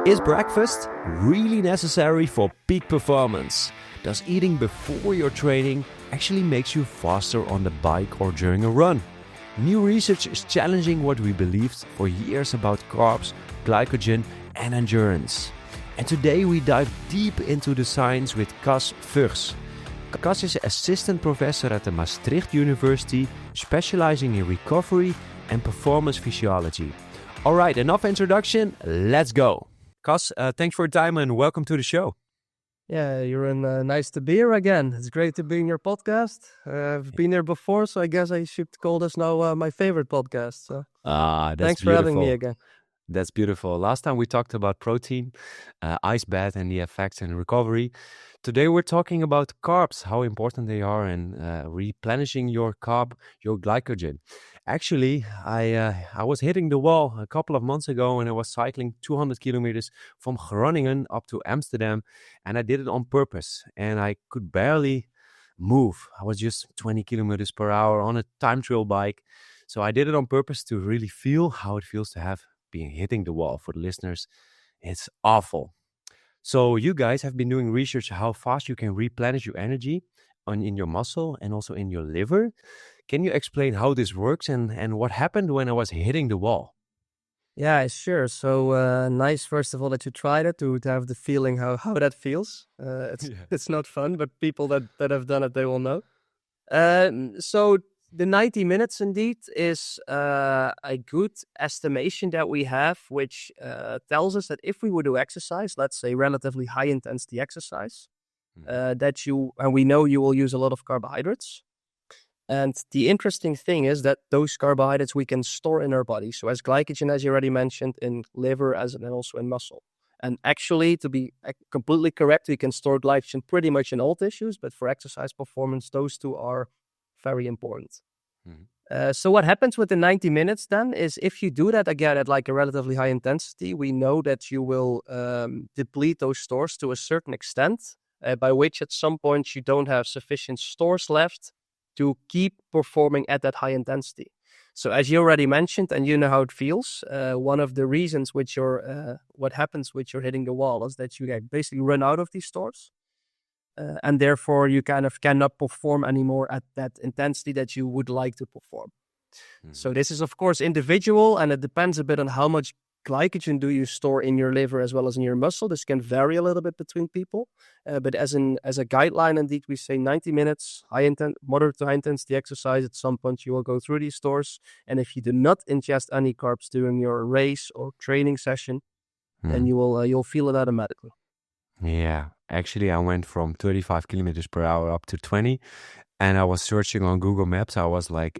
Is breakfast really necessary for peak performance? Does eating before your training actually makes you faster on the bike or during a run? New research is challenging what we believed for years about carbs, glycogen and endurance. And today we dive deep into the science with Cas Fuchs. Cas is an assistant professor at the Maastricht University, specializing in recovery and performance physiology. All right, enough introduction, let's go. Cas, thanks for your time and welcome to the show. Yeah, Jeroen, nice to be here again. It's great to be in your podcast. I've been here before, so I guess I should call this now my favorite podcast. So That's thanks beautiful. for having me again. That's beautiful. Last time we talked about protein, ice bath and the effects and recovery. Today we're talking about carbs, how important they are and replenishing your glycogen. Actually, I was hitting the wall a couple of months ago and I was cycling 200 kilometers from Groningen up to Amsterdam, and I did it on purpose and I could barely move. I was just 20 kilometers per hour on a time trial bike. So I did it on purpose to really feel how it feels to have been hitting the wall. For the listeners, it's awful. So you guys have been doing research how fast you can replenish your energy in your muscle and also in your liver. Can you explain how this works and what happened when I was hitting the wall? Yeah, sure. So nice, first of all, that you tried it to have the feeling how that feels. It's not fun, but people that have done it, they will know. So the 90 minutes indeed is a good estimation that we have, which tells us that if we would do exercise, let's say relatively high intensity exercise, and we know you will use a lot of carbohydrates. And the interesting thing is that those carbohydrates we can store in our body. So as glycogen, as you already mentioned, in liver and also in muscle. And actually, to be completely correct, we can store glycogen pretty much in all tissues, but for exercise performance, those two are very important. So what happens with the 90 minutes then is if you do that again at like a relatively high intensity, we know that you will deplete those stores to a certain extent, by which at some point you don't have sufficient stores left to keep performing at that high intensity. So as you already mentioned, and you know how it feels, one of the reasons what happens with you're hitting the wall is that you basically run out of these stores. And therefore you kind of cannot perform anymore at that intensity that you would like to perform. So this is of course individual, and it depends a bit on how much glycogen do you store in your liver as well as in your muscle. This can vary a little bit between people, but as a guideline, indeed, we say 90 minutes, moderate to high intensity exercise. At some point you will go through these stores, and if you do not ingest any carbs during your race or training session, then you'll feel it automatically. Yeah, actually, I went from 35 kilometers per hour up to 20, and I was searching on Google Maps. I was like,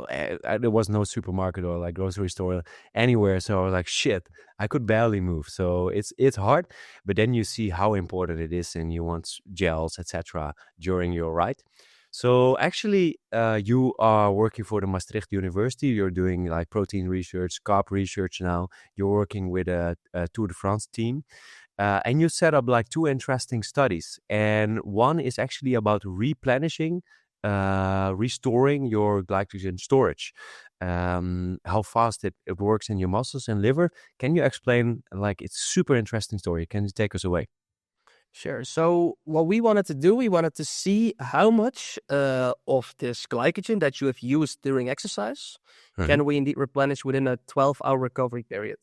there was no supermarket or like grocery store anywhere. So I was like, shit, I could barely move. So it's hard, but then you see how important it is, and you want gels, etc. during your ride. So actually, you are working for the Maastricht University. You're doing like protein research, carb research now. You're working with a Tour de France team. And you set up like two interesting studies. And one is actually about replenishing, restoring your glycogen storage, how fast it works in your muscles and liver. Can you explain, like, it's super interesting story. Can you take us away? Sure. So what we wanted to do, we wanted to see how much of this glycogen that you have used during exercise can we indeed replenish within a 12-hour recovery period.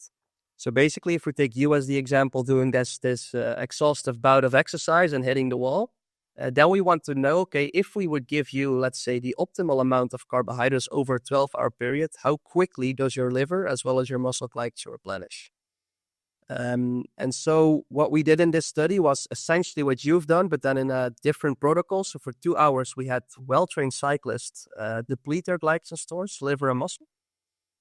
So basically, if we take you as the example doing this exhaustive bout of exercise and hitting the wall, then we want to know, okay, if we would give you, let's say, the optimal amount of carbohydrates over a 12-hour period, how quickly does your liver as well as your muscle glycogen replenish? And so what we did in this study was essentially what you've done, but then in a different protocol. So for 2 hours, we had well-trained cyclists deplete their glycogen stores, liver and muscle.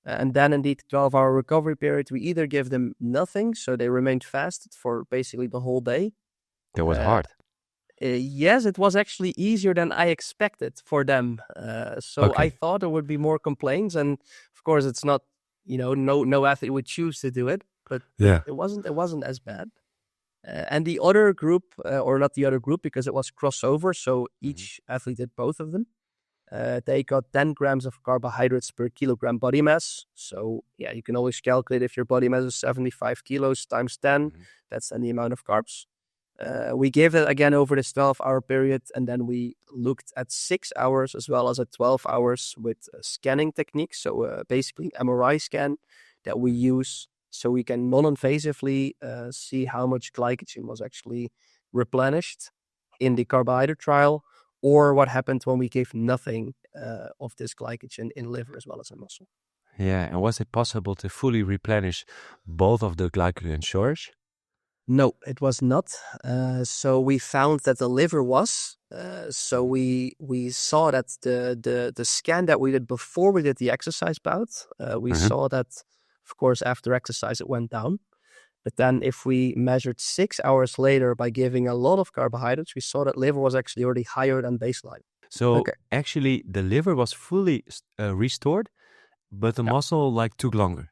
And then indeed, 12-hour recovery period, we either give them nothing, so they remained fasted for basically the whole day. That was hard. Yes, it was actually easier than I expected for them. I thought there would be more complaints, and of course, it's not, no athlete would choose to do it, but it wasn't as bad. And the other group, or not the other group, because it was crossover, so each athlete did both of them. They got 10 grams of carbohydrates per kilogram body mass. So yeah, you can always calculate if your body mass is 75 kilos times 10, that's then the amount of carbs. We gave it again over this 12-hour period, and then we looked at 6 hours as well as at 12 hours with scanning techniques. So basically MRI scan that we use so we can non-invasively see how much glycogen was actually replenished in the carbohydrate trial, or what happened when we gave nothing of this glycogen in liver as well as in muscle. Yeah, and was it possible to fully replenish both of the glycogen stores? No, it was not. So we found that the liver was. So we saw that the scan that we did before we did the exercise bout, we saw that, of course, after exercise it went down. But then if we measured 6 hours later by giving a lot of carbohydrates, we saw that liver was actually already higher than baseline. So actually the liver was fully restored, but the muscle like took longer.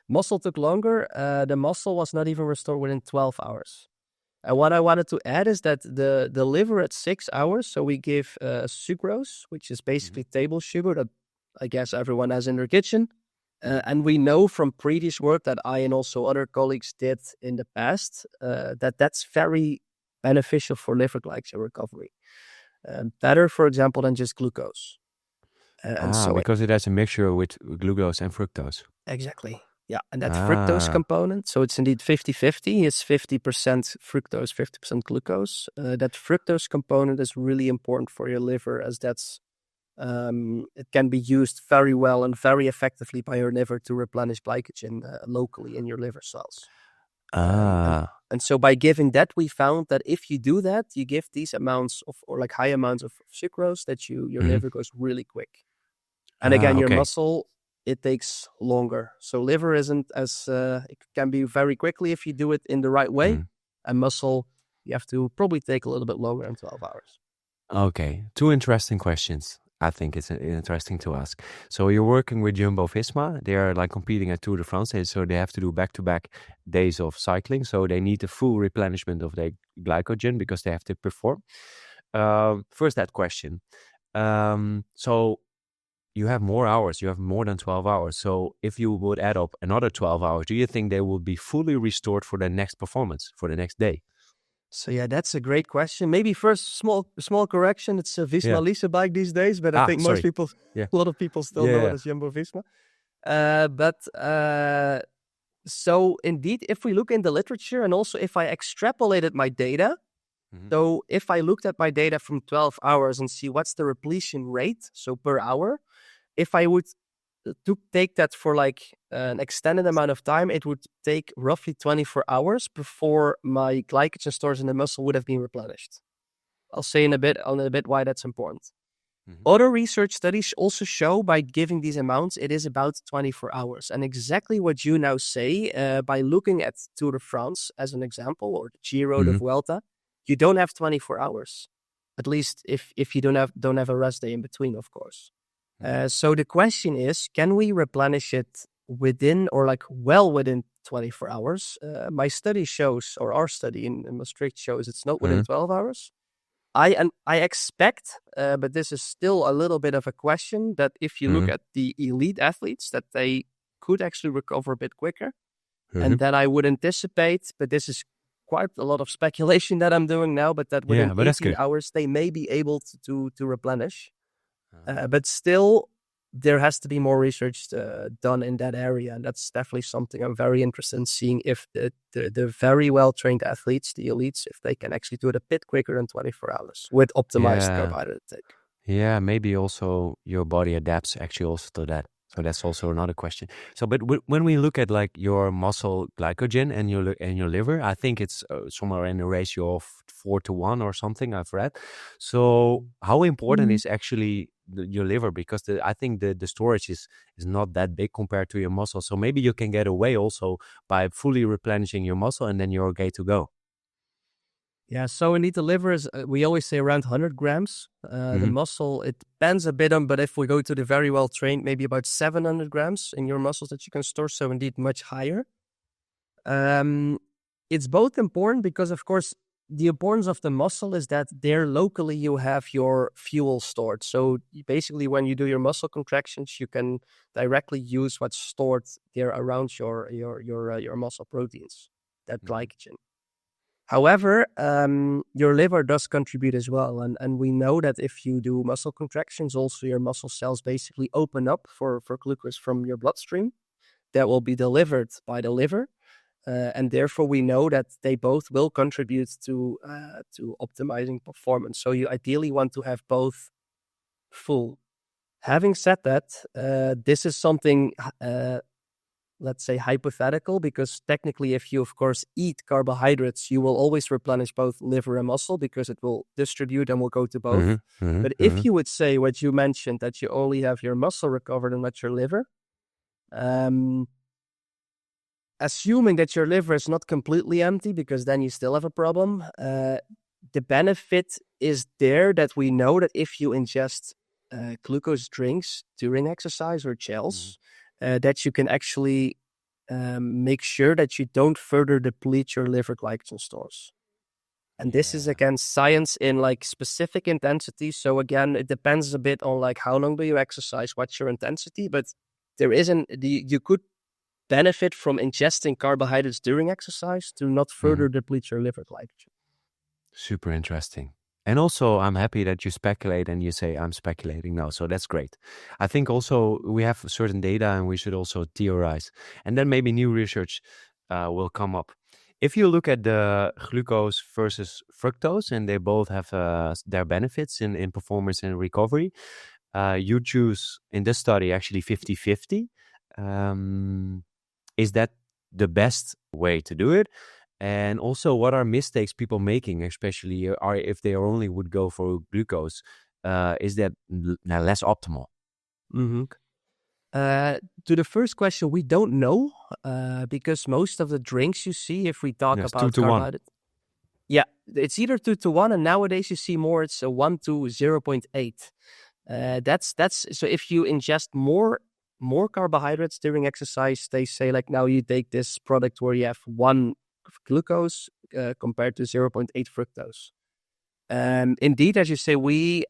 Muscle took longer. The muscle was not even restored within 12 hours. And what I wanted to add is that the liver at 6 hours, so we give sucrose, which is basically table sugar that I guess everyone has in their kitchen. And we know from previous work that I and also other colleagues did in the past that that's very beneficial for liver glycogen recovery. Better, for example, than just glucose. Because it has a mixture with glucose and fructose. Exactly. Yeah, and that fructose component, so it's indeed 50-50. It's 50% fructose, 50% glucose. That fructose component is really important for your liver, as that's it can be used very well and very effectively by your liver to replenish glycogen locally in your liver cells. And so by giving that, we found that if you do that, you give these amounts of, or like high amounts of sucrose, that your liver goes really quick. And again, your muscle, it takes longer. So liver isn't as, it can be very quickly if you do it in the right way. And muscle, you have to probably take a little bit longer than 12 hours. Okay, two interesting questions. I think it's interesting to ask. So you're working with Jumbo-Visma. They are like competing at Tour de France, so they have to do back-to-back days of cycling. So they need the full replenishment of their glycogen because they have to perform. First, that question. So you have more hours. You have more than 12 hours. So if you would add up another 12 hours, do you think they will be fully restored for the next performance, for the next day? So yeah, that's a great question. Maybe first, small correction. It's a Visma Lease bike these days, but I think most people, a lot of people still know it as Jumbo-Visma. So indeed, if we look in the literature, and also if I extrapolated my data, so if I looked at my data from 12 hours and see what's the repletion rate, so per hour, if I would take that for like an extended amount of time, it would take roughly 24 hours before my glycogen stores in the muscle would have been replenished. I'll say in a bit why that's important. Other research studies also show by giving these amounts, it is about 24 hours. And exactly what you now say, by looking at Tour de France as an example, or the Giro, the Vuelta, you don't have 24 hours. At least if you don't have a rest day in between, of course. So the question is, can we replenish it within, or like well within 24 hours? My study shows, or our study in Maastricht shows, it's not within 12 hours. I expect, but this is still a little bit of a question, that if you look at the elite athletes, that they could actually recover a bit quicker. And that I would anticipate, but this is quite a lot of speculation that I'm doing now, but that within 18 hours, they may be able to replenish. But still, there has to be more research done in that area. And that's definitely something I'm very interested in seeing, if the very well-trained athletes, the elites, if they can actually do it a bit quicker than 24 hours with optimized carbohydrate intake. Yeah, maybe also your body adapts actually also to that. So that's also another question. So, but when we look at like your muscle glycogen and your liver, I think it's somewhere in a ratio of 4-1 or something I've read. So how important is actually your liver? Because I think the storage is not that big compared to your muscle. So maybe you can get away also by fully replenishing your muscle, and then you're okay to go. Yeah, so indeed the liver is, we always say around 100 grams. The muscle, it depends a bit on, but if we go to the very well trained, maybe about 700 grams in your muscles that you can store. So indeed much higher. It's both important because, of course, the importance of the muscle is that there locally you have your fuel stored. So basically, when you do your muscle contractions, you can directly use what's stored there around your muscle proteins, that glycogen. However, your liver does contribute as well. And we know that if you do muscle contractions, also your muscle cells basically open up for glucose from your bloodstream that will be delivered by the liver. And therefore, we know that they both will contribute to optimizing performance. So you ideally want to have both full. Having said that, this is something let's say hypothetical, because technically if you of course eat carbohydrates, you will always replenish both liver and muscle because it will distribute and will go to both. But if you would say what you mentioned, that you only have your muscle recovered and not your liver, assuming that your liver is not completely empty, because then you still have a problem, the benefit is there that we know that if you ingest glucose drinks during exercise or gels, that you can actually make sure that you don't further deplete your liver glycogen stores. And this is, again, science in like specific intensity. So again, it depends a bit on like how long do you exercise, what's your intensity, but you could benefit from ingesting carbohydrates during exercise to not further deplete your liver glycogen. Super interesting. And also, I'm happy that you speculate and you say, I'm speculating now. So that's great. I think also we have certain data and we should also theorize. And then maybe new research will come up. If you look at the glucose versus fructose, and they both have their benefits in performance and recovery, you choose in this study actually 50-50. Is that the best way to do it? And also, what are mistakes people making, especially if they only would go for glucose? Is that less optimal? To the first question, we don't know because most of the drinks you see, if we talk about 2 to 1. Yeah, it's either 2 to 1, and nowadays you see more, it's a 1 to 0.8. That's so if you ingest more carbohydrates during exercise, they say like now you take this product where you have 1 glucose compared to 0.8 fructose. Indeed, as you say,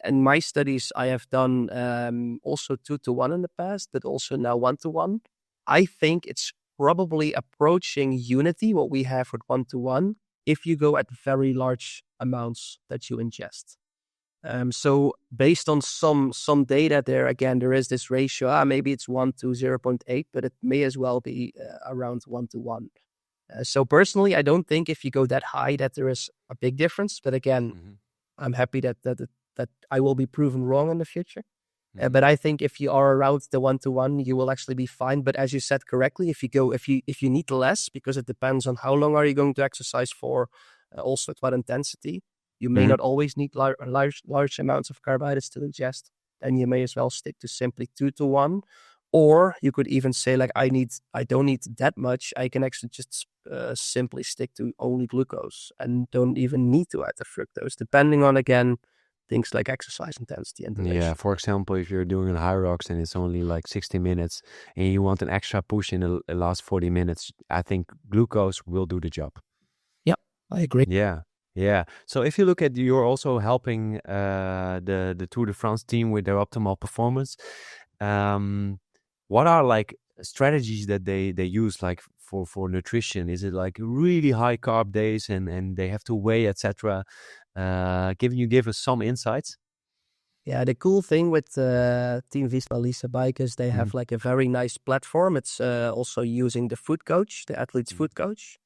in my studies, I have done also 2 to 1 in the past, but also now 1 to 1. I think it's probably approaching unity, what we have with 1 to 1, if you go at very large amounts that you ingest. So based on some data there, again, there is this ratio. Maybe it's 1 to 0.8, but it may as well be around 1 to 1. So personally, I don't think if you go that high that there is a big difference. But again, I'm happy that I will be proven wrong in the future. But I think if you are around the 1 to 1, you will actually be fine. But as you said correctly, if you need less, because it depends on how long are you going to exercise for, also at what intensity. You may not always need large amounts of carbohydrates to ingest. Then you may as well stick to simply 2 to 1. Or you could even say like, I don't need that much. I can actually just simply stick to only glucose and don't even need to add the fructose, depending on, again, things like exercise intensity and duration. Yeah, for example, if you're doing a high rocks and it's only like 60 minutes and you want an extra push in the last 40 minutes, I think glucose will do the job. Yeah, I agree. Yeah. So if you look at, you're also helping the Tour de France team with their optimal performance. What are like strategies that they use like for nutrition? Is it like really high carb days and they have to weigh, etc.? Give us some insights. Yeah, the cool thing with Team Visma Lisa Bike is they have like a very nice platform. It's also using the food coach, the athlete's food coach.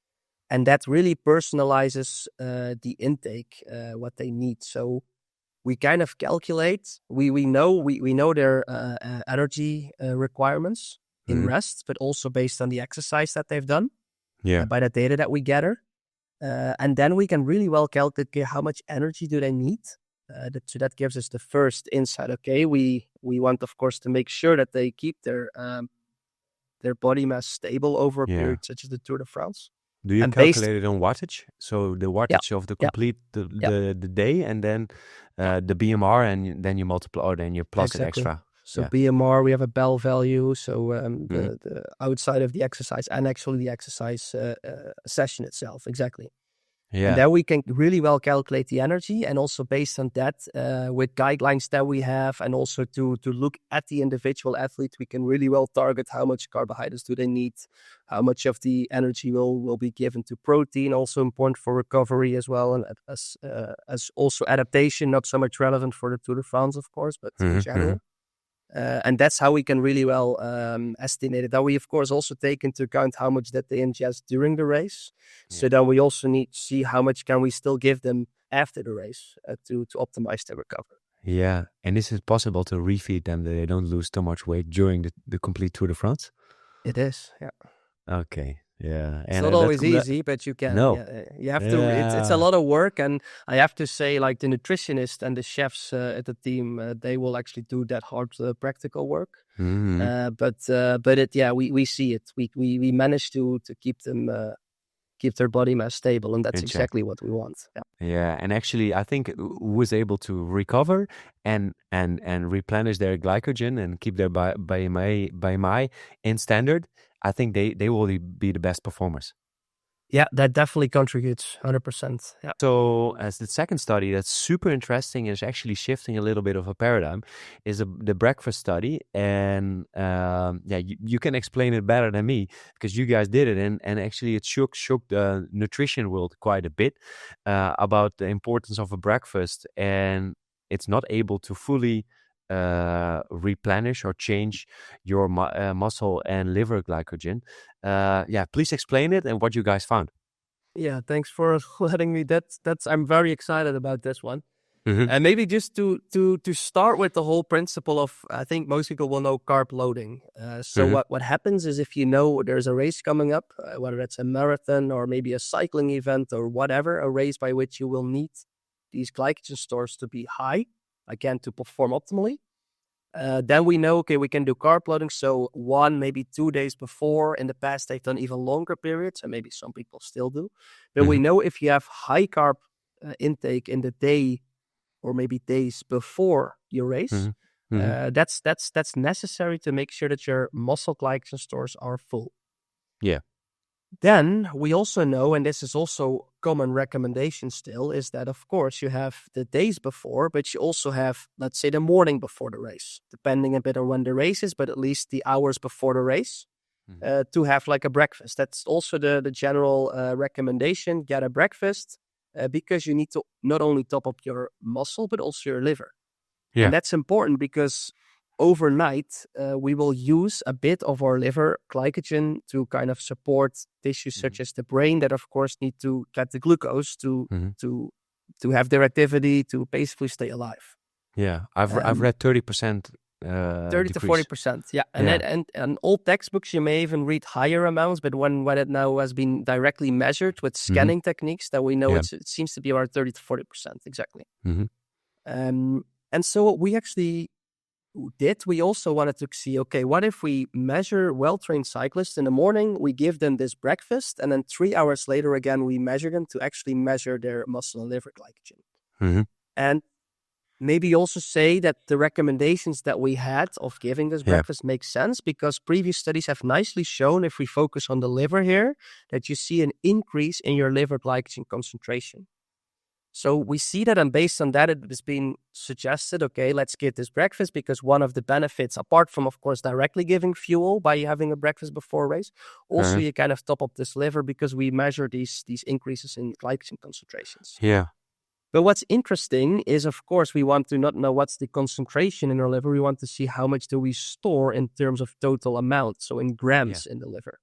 And that really personalizes the intake, what they need. So we kind of calculate. We know their energy requirements in rest, but also based on the exercise that they've done. By the data that we gather, and then we can really well calculate how much energy do they need. So that gives us the first insight. Okay, we want, of course, to make sure that they keep their body mass stable over a period such as the Tour de France. Do you calculate it on wattage? So the wattage of the complete the day, and then the BMR, and then you multiply, or then you plus it extra. So BMR, we have a bell value. So the outside of the exercise and actually the exercise session itself. Exactly. And Yeah. then we can really well calculate the energy, and also based on that, with guidelines that we have, and also to look at the individual athlete, we can really well target how much carbohydrates do they need, how much of the energy will be given to protein, also important for recovery as well, and as also adaptation, not so much relevant for the Tour de France, of course, but in Hmm. general. And that's how we can really well estimate it. That we, of course, also take into account how much that they ingest during the race. Yeah. So then we also need to see how much can we still give them after the race to optimize their recovery. Yeah. And is it possible to refeed them that they don't lose too much weight during the complete Tour de France? It is, yeah. Okay. Yeah. It's And not that always could easy, but you can. no. Yeah, you have to. It's a Yeah. lot of work, and I have to say, like the nutritionist and the chefs at the team, they will actually do that hard practical work. Hmm. But it, yeah, we see it. We manage to keep them keep their body mass stable, and that's In check. exactly what we want. Yeah. Yeah, and actually, I think who is able to recover and replenish their glycogen and keep their BMI in standard, I think they will be the best performers. Yeah, that definitely contributes 100%. Yeah. So, as the second study that's super interesting is actually shifting a little bit of a paradigm, is the breakfast study, and yeah, you can explain it better than me because you guys did it, and actually it shook the nutrition world quite a bit about the importance of a breakfast, and it's not able to fully replenish or change your muscle and liver glycogen. Yeah, please explain it and what you guys found. Yeah, thanks for letting me. That's I'm very excited about this one. Hmm. And maybe just to start with the whole principle of, I think most people will know carb loading. So Hmm. what happens is, if you know there's a race coming up, whether it's a marathon or maybe a cycling event or whatever, a race by which you will need these glycogen stores to be high, again, to perform optimally. Then we know, okay, we can do carb loading. So 1, maybe 2 days before. In the past, they've done even longer periods, and maybe some people still do. But we Hmm. know if you have high carb intake in the day or maybe days before your race, Hmm. Hmm. that's necessary to make sure that your muscle glycogen stores are full. Yeah. Then we also know, and this is also common recommendation still, is that of course you have the days before, but you also have, let's say, the morning before the race, depending a bit on when the race is, but at least the hours before the race, Hmm. to have like a breakfast. That's also the general recommendation. Get a breakfast because you need to not only top up your muscle, but also your liver. Yeah. And that's important because overnight, we will use a bit of our liver glycogen to kind of support tissues Hmm. such as the brain that, of course, need to get the glucose Hmm. to have their activity to basically stay alive. Yeah. I've Um, read 30% 30 to decrease. 40%. Yeah. And Yeah. and old textbooks, you may even read higher amounts, but when it now has been directly measured with Hmm. scanning techniques, that we know Yeah. it seems to be around 30 to 40%. Exactly. Hmm. And so what we actually did, we also wanted to see, okay, what if we measure well-trained cyclists in the morning, we give them this breakfast, and then 3 hours later, again, we measure them to actually measure their muscle and liver glycogen. Hmm. And maybe also say that the recommendations that we had of giving this Yeah. breakfast make sense, because previous studies have nicely shown, if we focus on the liver here, that you see an increase in your liver glycogen concentration. So we see that, and based on that, it has been suggested, okay, let's give this breakfast, because one of the benefits, apart from, of course, directly giving fuel by having a breakfast before a race, also Uh-huh. you kind of top up this liver because we measure these increases in glycogen concentrations. Yeah. But what's interesting is, of course, we want to not know what's the concentration in our liver. We want to see how much do we store in terms of total amount, so in Yeah. grams in the liver.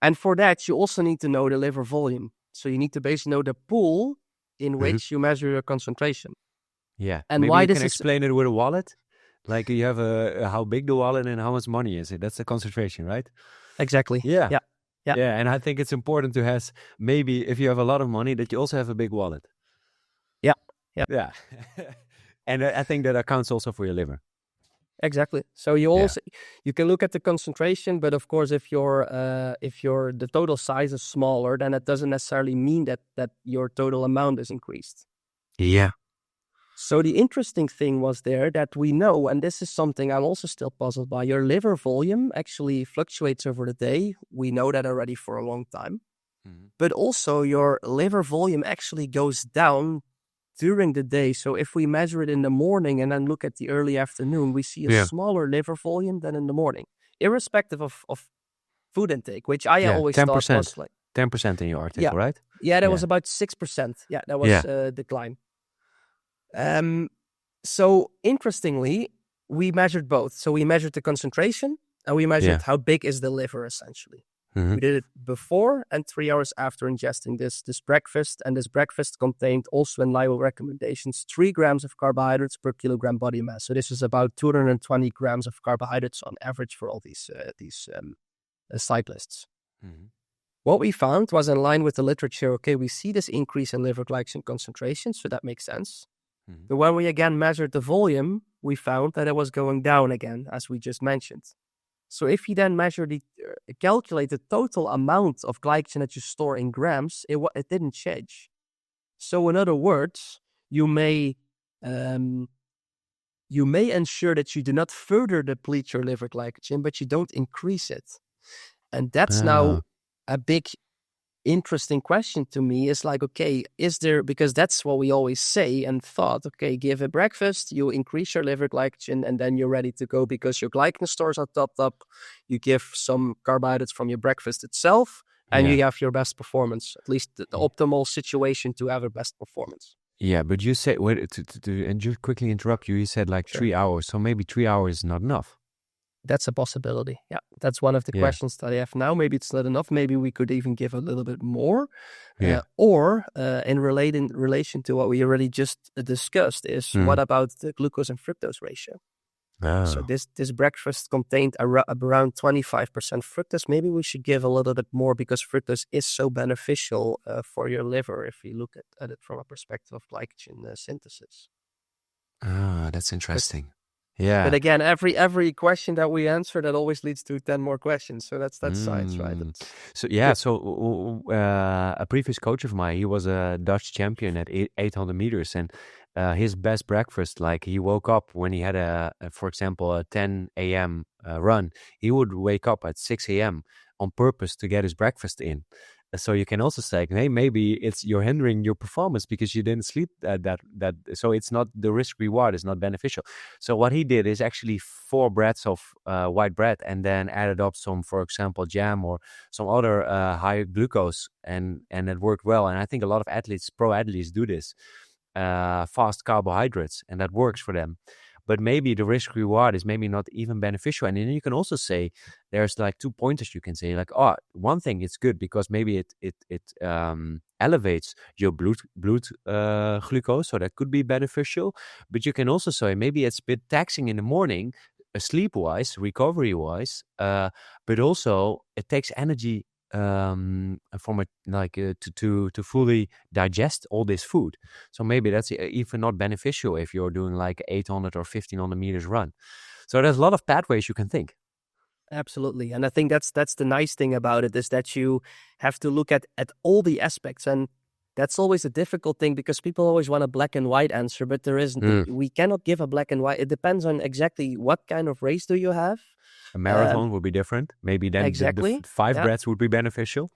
And for that, you also need to know the liver volume. So you need to basically know the pool in Hmm. which you measure your concentration. Yeah. And Maybe why you can this is explain it with a wallet. Like you have how big the wallet and how much money is it. That's the concentration, right? exactly. Yeah. Yeah. Yeah. Yeah. And I think it's important to have, maybe if you have a lot of money, that you also have a big wallet. Yeah. Yeah. Yeah. And I think that accounts also for your liver. Exactly. So you Yeah. also, you can look at the concentration, but of course, if your the total size is smaller, then it doesn't necessarily mean that your total amount is increased. Yeah. So the interesting thing was there that we know, and this is something I'm also still puzzled by, your liver volume actually fluctuates over the day. We know that already for a long time. but also your liver volume actually goes down during the day. So if we measure it in the morning and then look at the early afternoon, we see a Yeah. smaller liver volume than in the morning, irrespective of food intake, which I Yeah. always thought 10%. was like, 10% in your yeah, article, right? yeah, that was Yeah. about 6%. Yeah, that was Yeah. decline. So interestingly, we measured both. So we measured the concentration and we measured Yeah. how big is the liver essentially. Mhm. We did it before and 3 hours after ingesting this breakfast. And this breakfast contained, also in line with recommendations, 3 grams of carbohydrates per kilogram body mass. So this is about 220 grams of carbohydrates on average for all these cyclists. Mhm. What we found was in line with the literature. Okay, we see this increase in liver glycogen concentration, so that makes sense. Mhm. But when we again measured the volume, we found that it was going down again, as we just mentioned. So if you then calculate the total amount of glycogen that you store in grams, it didn't change. So in other words, you may ensure that you do not further deplete your liver glycogen, but you don't increase it. And that's now Ah. a big interesting question to me. Is like, okay, is there, because that's what we always say and thought, okay, give a breakfast, you increase your liver glycogen, and then you're ready to go because your glycogen stores are topped up. You give some carbohydrates from your breakfast itself, and you have your best performance, at least the optimal situation to have a best performance. Yeah, but you said, wait, and just quickly interrupt you, you said like Sure. 3 hours, so maybe 3 hours is not enough. That's a possibility. Yeah, that's one of the questions that I have now. Maybe it's not enough. Maybe we could even give a little bit more. Or in relation to what we already just discussed is what about the glucose and fructose ratio? So this breakfast contained around 25% fructose. Maybe we should give a little bit more because fructose is so beneficial for your liver if you look at it from a perspective of glycogen synthesis. That's interesting. Yeah. But again, every question that we answer, that always leads to 10 more questions. So that's science, right? So a previous coach of mine, he was a Dutch champion at 800 meters, and his best breakfast, like he woke up when he had for example, a 10 a.m. Run. He would wake up at 6 a.m. on purpose to get his breakfast in. So you can also say, hey, maybe you're hindering your performance because you didn't sleep that. So it's not, the risk reward is not beneficial. So what he did is actually 4 breads of white bread and then added up some, for example, jam or some other high glucose, and it worked well. And I think a lot of pro athletes do this, fast carbohydrates, and that works for them. But maybe the risk reward is maybe not even beneficial. And then you can also say there's like 2 pointers you can say, like, one thing it's good because maybe it elevates your blood glucose, so that could be beneficial. But you can also say maybe it's a bit taxing in the morning, sleep-wise, recovery-wise, but also it takes energy from it, like to fully digest all this food. So maybe that's even not beneficial if you're doing like 800 or 1500 meters run. So there's a lot of pathways you can think. Absolutely. And I think that's the nice thing about it, is that you have to look at all the aspects. And that's always a difficult thing because people always want a black and white answer, but there isn't. We cannot give a black and white. It depends on exactly what kind of race do you have. A marathon would be different. Maybe then exactly. the 5 breaths would be beneficial.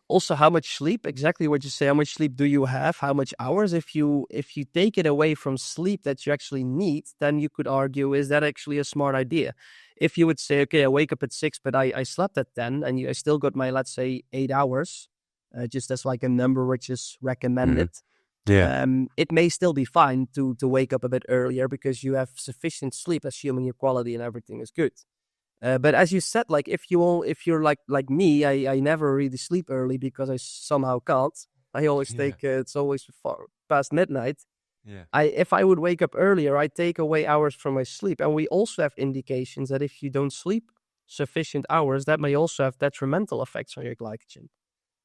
Also, how much sleep, exactly what you say, how much sleep do you have, how much hours? If you take it away from sleep that you actually need, then you could argue, is that actually a smart idea? If you would say, okay, I wake up at 6, but I slept at 10, and I still got my, let's say, 8 hours, just as like a number which is recommended. It may still be fine to wake up a bit earlier because you have sufficient sleep, assuming your quality and everything is good. But as you said, like if you're like me, I never really sleep early because I somehow can't. I always take it's always past midnight. If I would wake up earlier, I take away hours from my sleep. And we also have indications that if you don't sleep sufficient hours, that may also have detrimental effects on your glycogen.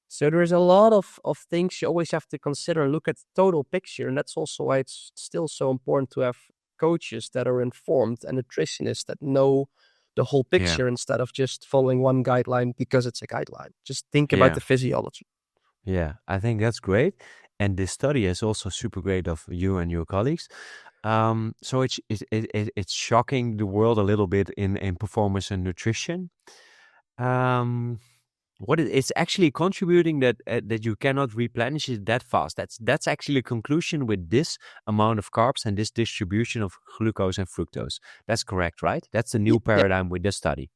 So there is a lot of things you always have to consider and look at the total picture. And that's also why it's still so important to have coaches that are informed and nutritionists that know the whole picture instead of just following one guideline because it's a guideline. Just think about the physiology. Yeah, I think that's great. And this study is also super great of you and your colleagues. So it's shocking the world a little bit in performance and nutrition. It's actually contributing that you cannot replenish it that fast. That's actually a conclusion with this amount of carbs and this distribution of glucose and fructose. That's correct, right? That's the new Yeah. paradigm with this study.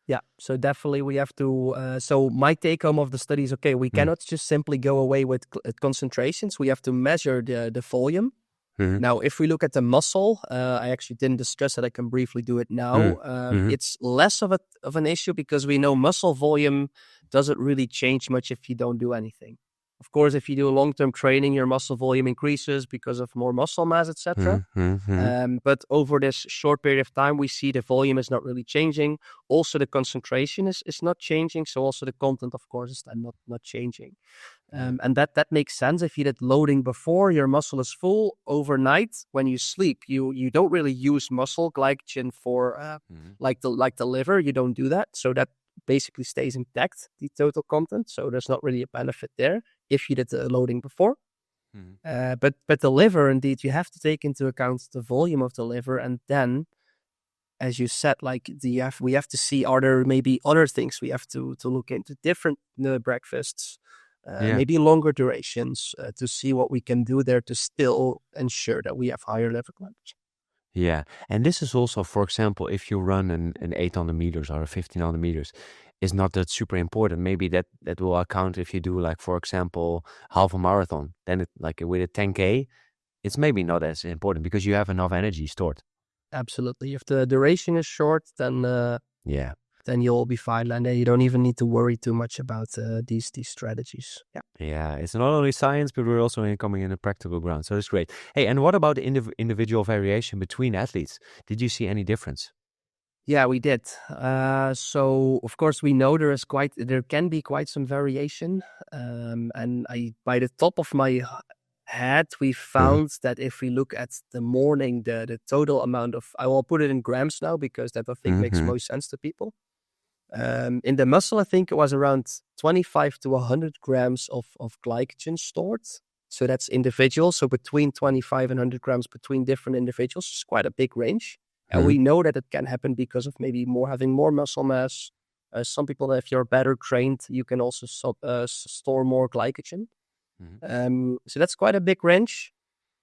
Yeah, so definitely we have to. So my take home of the study is okay. We cannot just simply go away with concentrations. We have to measure the volume. Mm-hmm. Now, if we look at the muscle, I actually didn't discuss it. I can briefly do it now. Mm-hmm. It's less of an issue because we know muscle volume doesn't really change much if you don't do anything. Of course, if you do long-term training, your muscle volume increases because of more muscle mass, etc. But over this short period of time, we see the volume is not really changing. Also, the concentration is not changing. So also the content, of course, is then not changing. And that makes sense. If you did loading before, your muscle is full. Overnight, when you sleep, you don't really use muscle glycogen for like the liver. You don't do that. So that basically stays intact, the total content. So there's not really a benefit there if you did the loading before. But the liver, indeed, you have to take into account the volume of the liver, and then, as you said, like we have to see, are there maybe other things we have to look into, different breakfasts, maybe longer durations, to see what we can do there to still ensure that we have higher liver glycogen. Yeah, and this is also, for example, if you run an 800 meters or a 1500 meters, is not that super important. Maybe that will account if you do, like, for example, half a marathon. Then it, like with a 10K, it's maybe not as important because you have enough energy stored. Absolutely. If the duration is short, then then you'll be fine, and then you don't even need to worry too much about these strategies. Yeah, it's not only science, but we're also coming in a practical ground. So it's great. Hey, and what about the individual variation between athletes? Did you see any difference? Yeah, we did. So of course we know there can be quite some variation. And by the top of my head, we found that if we look at the morning, the total amount of, I will put it in grams now because that I think makes most sense to people. In the muscle, I think it was around 25 to 100 grams of glycogen stored. So that's individual. So between 25 and 100 grams between different individuals is quite a big range. And we know that it can happen because of maybe having more muscle mass. Some people, if you're better trained, you can also store more glycogen. So that's quite a big range.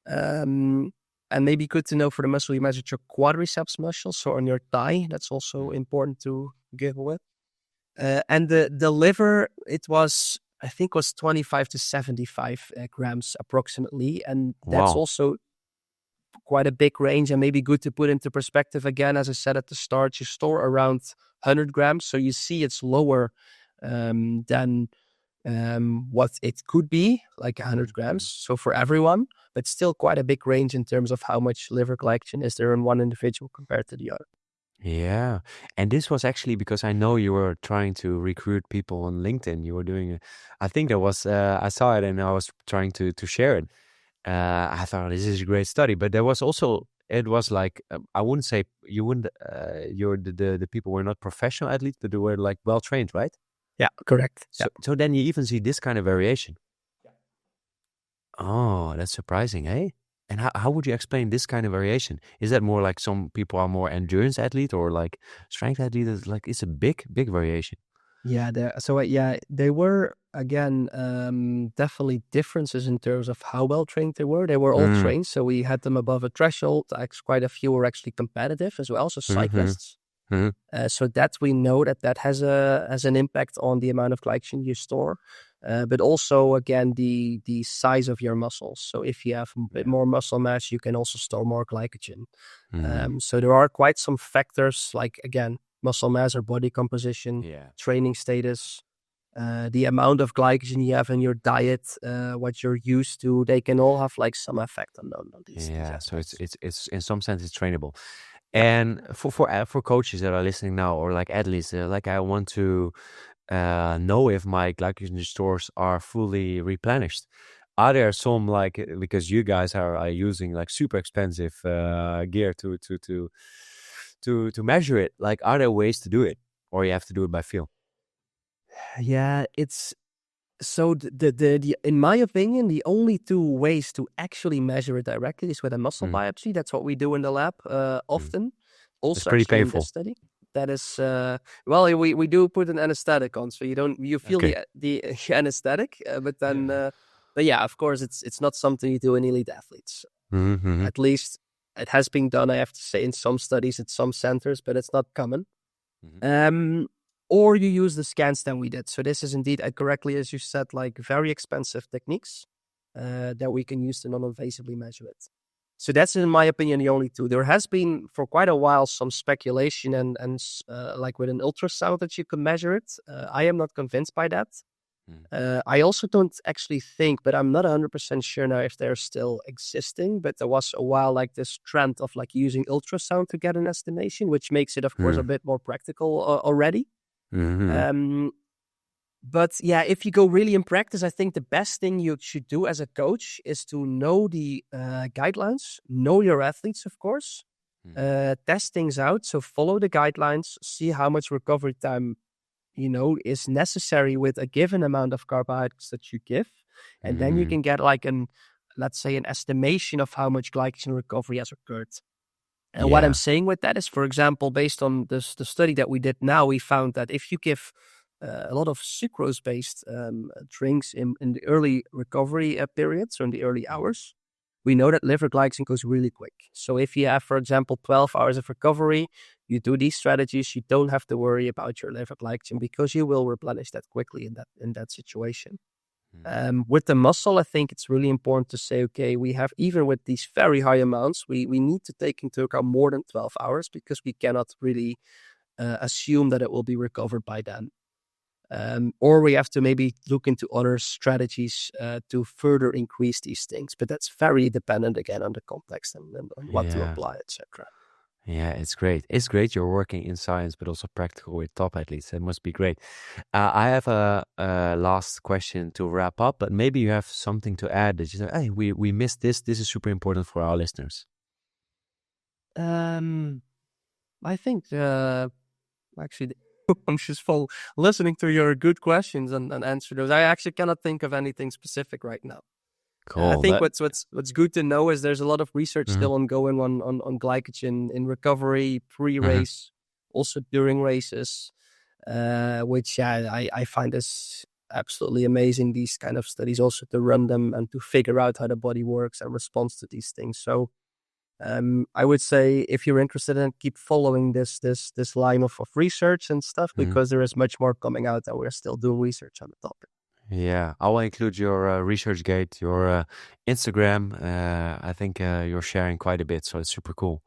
And maybe good to know for the muscle, you measured your quadriceps muscle, so on your thigh. That's also important to give with. And the liver, I think was 25 to 75 grams approximately. And that's also quite a big range, and maybe good to put into perspective again. As I said at the start, you store around 100 grams. So you see it's lower than what it could be, like 100 grams. So for everyone, but still quite a big range in terms of how much liver glycogen is there in one individual compared to the other. Yeah. And this was actually because I know you were trying to recruit people on LinkedIn. You were doing, I think that was, I saw it and I was trying to share it. I thought this is a great study, but there was also, it was like, I wouldn't say the people were not professional athletes, but they were like well trained, right? Yeah, correct. So then you even see this kind of variation. Yeah. Oh, that's surprising, eh? And how would you explain this kind of variation? Is that more like some people are more endurance athlete or like strength athlete? It's a big variation. Yeah, they were, again, definitely differences in terms of how well trained they were. They were all trained, so we had them above a threshold. Quite a few were actually competitive as well, so cyclists. So that we know that has an impact on the amount of glycogen you store, but also, again, the size of your muscles. So if you have a bit more muscle mass, you can also store more glycogen. So there are quite some factors, like, again, muscle mass or body composition, training status, the amount of glycogen you have in your diet, what you're used to. They can all have like some effect on these. Yeah, so it's in some sense it's trainable. And for coaches that are listening now, or like athletes, like I want to know if my glycogen stores are fully replenished. Are there some, like, because you guys are using like super expensive gear to measure it? Like, are there ways to do it, or you have to do it by feel? Yeah, it's so the in my opinion, the only two ways to actually measure it directly is with a muscle biopsy. That's what we do in the lab often. Also, it's pretty actually painful. in this study. That is, well, we do put an anesthetic on, so you feel Okay. the anesthetic, but then, Yeah. but yeah, of course, it's not something you do in elite athletes. Mm-hmm. At least it has been done, I have to say, in some studies at some centers, but it's not common. Um, or you use the scans that we did. So this is indeed, correctly as you said, like very expensive techniques that we can use to non-invasively measure it. So that's, in my opinion, the only two. There has been for quite a while some speculation and like with an ultrasound that you can measure it. I am not convinced by that. I also don't actually think, but I'm not 100% sure now if they're still existing. But there was a while like this trend of like using ultrasound to get an estimation, which makes it, of course, a bit more practical already. Mm-hmm. But yeah, if you go really in practice, I think the best thing you should do as a coach is to know the guidelines, know your athletes, of course, test things out. So follow the guidelines, see how much recovery time, is necessary with a given amount of carbohydrates that you give. And then you can get like let's say an estimation of how much glycogen recovery has occurred. And what I'm saying with that is, for example, based on the study that we did now, we found that if you give a lot of sucrose-based drinks in the early recovery periods, so in the early hours, we know that liver glycogen goes really quick. So if you have, for example, 12 hours of recovery, you do these strategies, you don't have to worry about your liver glycogen because you will replenish that quickly in that situation. With the muscle, I think it's really important to say, okay, we have, even with these very high amounts, we need to take into account more than 12 hours because we cannot really assume that it will be recovered by then. Or we have to maybe look into other strategies to further increase these things. But that's very dependent, again, on the context and on what to apply, etc. Yeah, it's great. It's great you're working in science, but also practical with top athletes. That must be great. I have a last question to wrap up, but maybe you have something to add that you say, hey, we missed this. This is super important for our listeners. I think actually, I'm just full listening to your good questions and answer those. I actually cannot think of anything specific right now. I Cool. think what's good to know is there's a lot of research still ongoing on glycogen in recovery, pre-race, also during races, which I find is absolutely amazing. These kind of studies also to run them and to figure out how the body works and responds to these things. So I would say if you're interested in, keep following this line of research and stuff, because there is much more coming out and we're still doing research on the topic. Yeah, I will include your ResearchGate, your Instagram. I think you're sharing quite a bit, so it's super cool.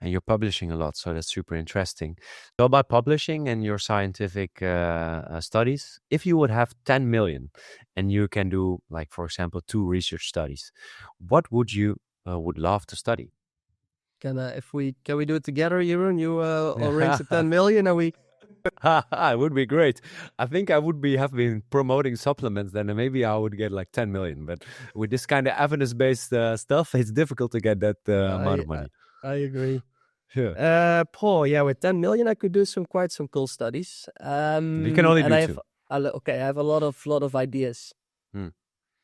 And you're publishing a lot, so that's super interesting. So about publishing and your scientific studies, if you would have 10 million and you can do, like, for example, 2 research studies, what would you would love to study? Can we do it together, Jeroen? You arrange the 10 million and we... It would be great. I think I would have been promoting supplements, then maybe I would get like 10 million. But with this kind of evidence-based stuff, it's difficult to get that amount of money. I agree. Yeah. Paul, yeah, with 10 million, I could do quite some cool studies. We can only do 2. I have a lot of ideas.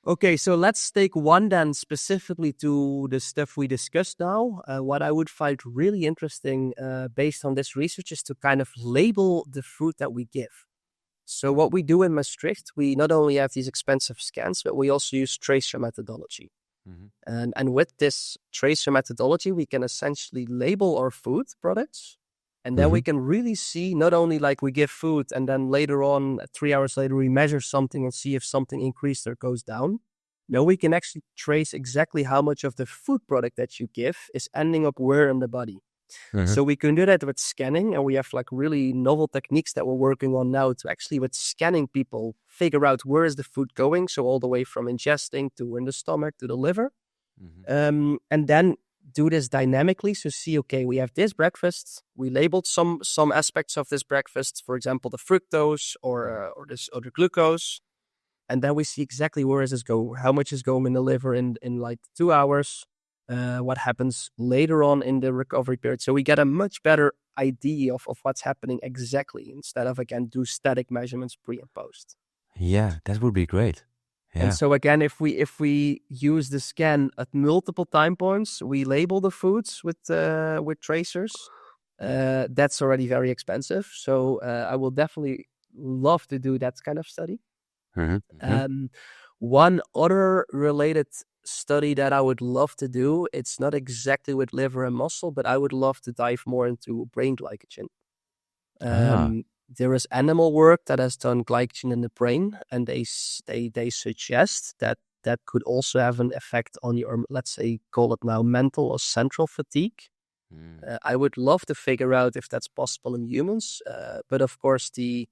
Okay, so let's take one then specifically to the stuff we discussed now. What I would find really interesting based on this research is to kind of label the food that we give. So what we do in Maastricht, we not only have these expensive scans, but we also use tracer methodology. And with this tracer methodology, we can essentially label our food products. And then we can really see, not only like we give food and then later on, 3 hours later, we measure something and see if something increased or goes down. No, we can actually trace exactly how much of the food product that you give is ending up where in the body. So we can do that with scanning, and we have like really novel techniques that we're working on now to actually, with scanning people, figure out where is the food going. So all the way from ingesting to in the stomach to the liver. And then do this dynamically. So see, okay, we have this breakfast. We labeled some aspects of this breakfast, for example, the fructose or the glucose. And then we see exactly where is this go, how much is going in the liver in like 2 hours, what happens later on in the recovery period. So we get a much better idea of what's happening exactly, instead of, again, do static measurements pre and post. Yeah, that would be great. Yeah. And so again, if we use the scan at multiple time points, we label the foods with tracers. That's already very expensive. So I will definitely love to do that kind of study. Mm-hmm. One other related study that I would love to do, it's not exactly with liver and muscle, but I would love to dive more into brain glycogen. Ah. There is animal work that has done glycogen in the brain, and they suggest that that could also have an effect on your, let's say, call it now mental or central fatigue. Mm. I would love to figure out if that's possible in humans, but of course the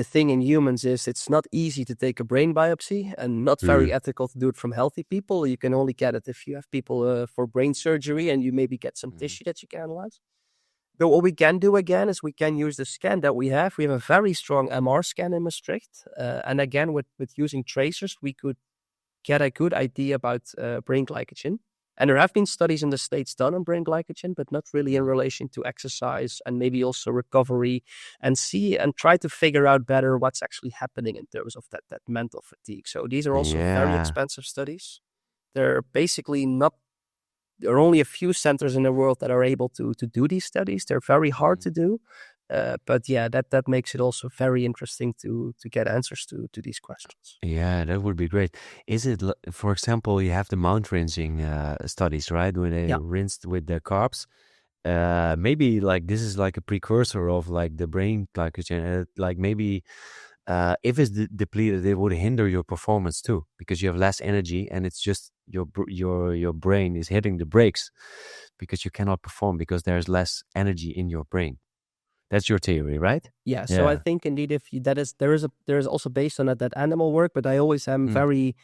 thing in humans is it's not easy to take a brain biopsy and not very Mm. ethical to do it from healthy people. You can only get it if you have people for brain surgery and you maybe get some Mm. tissue that you can analyze. But what we can do again is we can use the scan that we have. We have a very strong MR scan in Maastricht. And again, with using tracers, we could get a good idea about brain glycogen. And there have been studies in the States done on brain glycogen, but not really in relation to exercise and maybe also recovery, and see and try to figure out better what's actually happening in terms of that mental fatigue. So these are also very Yeah. expensive studies. They're basically not, there are only a few centers in the world that are able to do these studies. They're very hard Mm. to do. But yeah, that makes it also very interesting to get answers to these questions. Yeah, that would be great. Is it, for example, you have the mount rinsing studies, right? When they Yeah. rinsed with the carbs. Maybe like this is like a precursor of like the brain glycogen. Like maybe if it's depleted, it would hinder your performance too because you have less energy and it's just your brain is hitting the brakes because you cannot perform because there's less energy in your brain. That's your theory, right? Yeah, so I Yeah. think indeed if you, that is there is also based on that animal work, but I always am Mm. very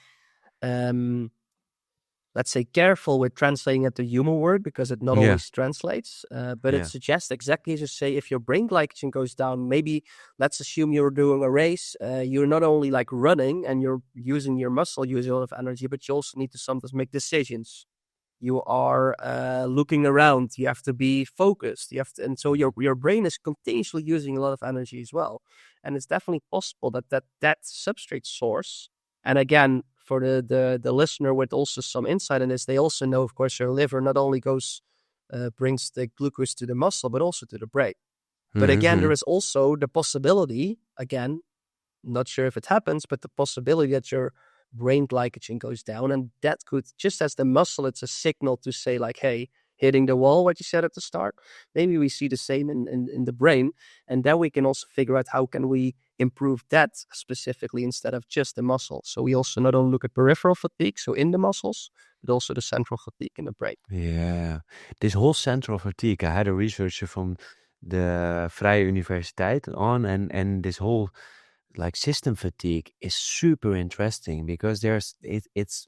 um let's say careful with translating it to human work because it not Yeah. always translates. But it Yeah. suggests exactly as you say, if your brain glycogen goes down, maybe let's assume you're doing a race, you're not only like running and you're using your muscle, using a lot of energy, but you also need to sometimes make decisions. You are looking around. You have to be focused. You have to, and so Mm. your brain is continuously using a lot of energy as well. And it's definitely possible that substrate source. And again, for the listener with also some insight in this, they also know, of course, your liver not only goes brings the glucose to the muscle, but also to the brain. But again, there Mm-hmm. is also the possibility, again, not sure if it happens, but the possibility that your brain glycogen goes down. And that could, just as the muscle, it's a signal to say, like, hey, hitting the wall, what you said at the start. Maybe we see the same in the brain. And then we can also figure out how can we improve that specifically instead of just the muscle. So we also not only look at peripheral fatigue, so in the muscles, but also the central fatigue in the brain. Yeah. This whole central fatigue, I had a researcher from the Vrije Universiteit on, and this whole like system fatigue is super interesting because it's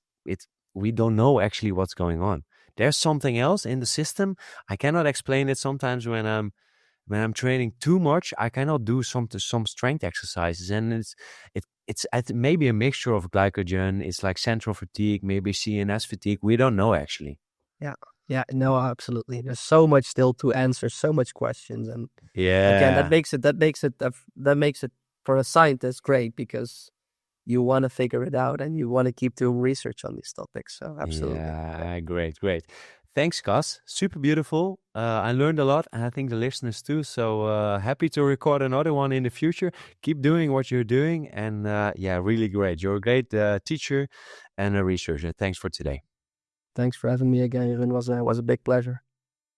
we don't know actually what's going on. There's something else in the system. I cannot explain it sometimes when I'm training too much. I cannot do some strength exercises, and it's maybe a mixture of glycogen. It's like central fatigue, maybe CNS fatigue. We don't know actually. Yeah. Yeah, no, absolutely. There's so much still to answer, so much questions. And again, Yeah. that makes it for a scientist great because you want to figure it out and you want to keep doing research on these topics. So absolutely. Yeah. Yeah, great, great. Thanks, Cas. Super beautiful. I learned a lot, and I think the listeners too. So happy to record another one in the future. Keep doing what you're doing, and yeah, really great. You're a great teacher and a researcher. Thanks for today. Thanks for having me again, Jeroen. Was a big pleasure.